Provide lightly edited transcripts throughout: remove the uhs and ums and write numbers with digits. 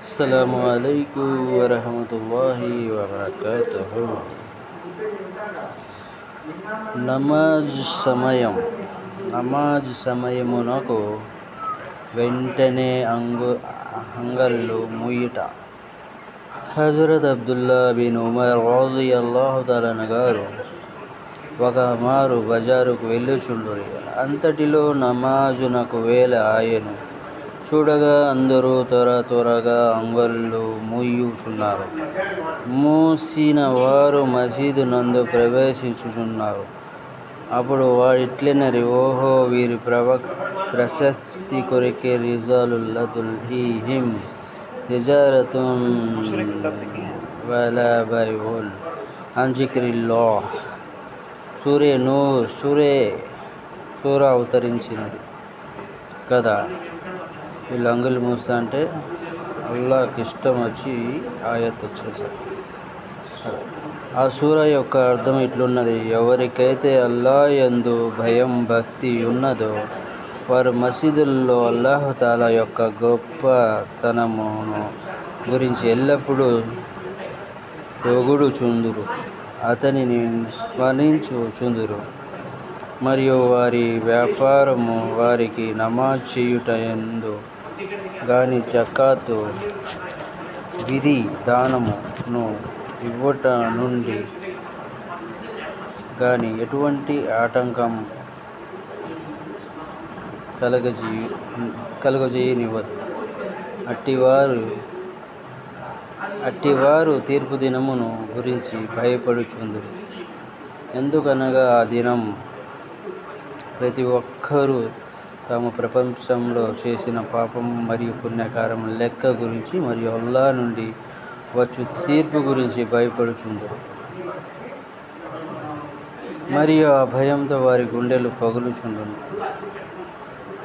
Assalamualaikum warahmatullahi wabarakatuh. నమాజ్ సమయం నమాజ్ సమయమునకు వెంటనే అంగళ్ళు మూయుట. హజరత్ అబ్దుల్లా బిన్ ఉమర్ రలియల్లాహు తఆలా గారు ఒక మారు బజారుకు వెళ్ళుచుండిరి. అంతటిలో నమాజునకు వేళ ఆయెను. చూడగా అందరూ త్వరగా అంగళ్ళు మూయుచున్నారు. మూసిన వారు మసీదు నందు ప్రవేశించుచున్నారు. అప్పుడు వారిట్లనరి, ఓహో, వీరి ప్రసక్తి కొరకే రిజాలుల్లా తుల్హీహిం తిజారతున్ వలా బైఉన్ అన్ జిక్రిల్లాహ్. సూరా అవతరించినది కదా. వీళ్ళు అంగులు మూస్తా అంటే అల్లాహ్కి ఇష్టం వచ్చి ఆయత్ వచ్చేసారు. ఆ సూర యొక్క అర్థం ఇట్లున్నది: ఎవరికైతే అల్లాహ్ యందు భయం భక్తి ఉన్నదో వారు మసీదుల్లో అల్లాహ్ తాలా యొక్క గొప్పతనమును గురించి ఎల్లప్పుడూ పొగుడుచుందురు, అతనిని స్మరించుచుందురు, మరియు వారి వ్యాపారము వారికి నమాజ్ చేయుట యందు గాని జకాతు విధి దానమును ఇవ్వుట నుండి గాని ఎటువంటి ఆటంకం కలుగజేయనివ్వదు. అట్టివారు తీర్పు దినమును గురించి భయపడుచుందురు. ఎందుకనగా ఆ దినం ప్రతి ఒక్కరూ తాము ప్రపంచంలో చేసిన పాపం మరియు పుణ్యకార్యముల లెక్క గురించి మరియు అల్లాహ్ నుండి వచ్చు తీర్పు గురించి భయపడుచుందురు. మరియు ఆ భయంతో వారి గుండెలు పగులుచుండును,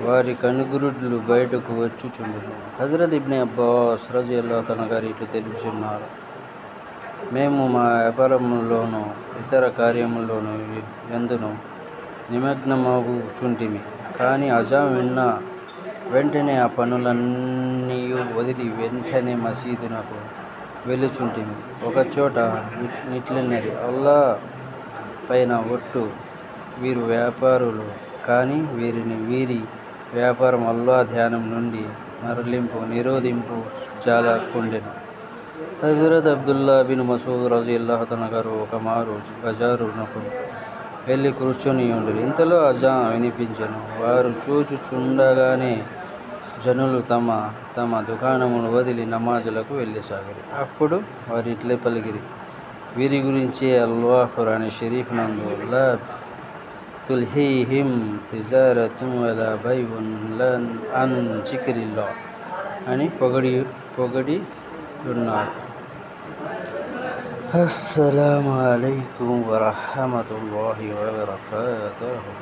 వారి కనుగురుడ్లు బయటకు వచ్చుచుండును. హజరత్ ఇబ్న్ అబ్బాస్ రలియల్లాహు తఆలా గారు ఇట్లు తెలుపుచున్నారు: మేము మా వ్యాపారములోను ఇతర కార్యముల్లోను యందును నిమగ్నమగుచుంటిమి. కానీ అజాం విన్న వెంటనే ఆ పనులన్నీయు వదిలి వెంటనే మసీదునకు వెళ్ళుచుంటిమి. ఒకచోట నిట్లనరి, అల్లాహ్ పైన ఒట్టు, వీరు వ్యాపారులు, కానీ వీరి వ్యాపారం అల్లాహ్ ధ్యానం నుండి నిరోధింపు జాలకుండెను. హజరత్ అబ్దుల్లా బిన్ మసూద్ రలియల్లాహు తఆలా గారు ఒక మారు బజారునకు వెళ్ళి కూర్చొని ఉండిరి. ఇంతలో అజాం వినిపించెను. వారు చూచుచుండగానే జనులు తమ తమ దుకాణములు వదిలి నమాజులకు వెళ్ళసాగిరి. అప్పుడు వారు ఇట్లే పలికిరి: వీరి గురించే అల్లాహ్ ఖురాన్ షరీఫ్ నందు లా తుల్హీహిం తిజారతున్ వలా బైఉన్ అన్ జిక్రిల్లాహ్ అని పొగిడి ఉన్నారు. అస్సలాము అలైకుం వరహ్మతుల్లాహి వబరకాతుహు.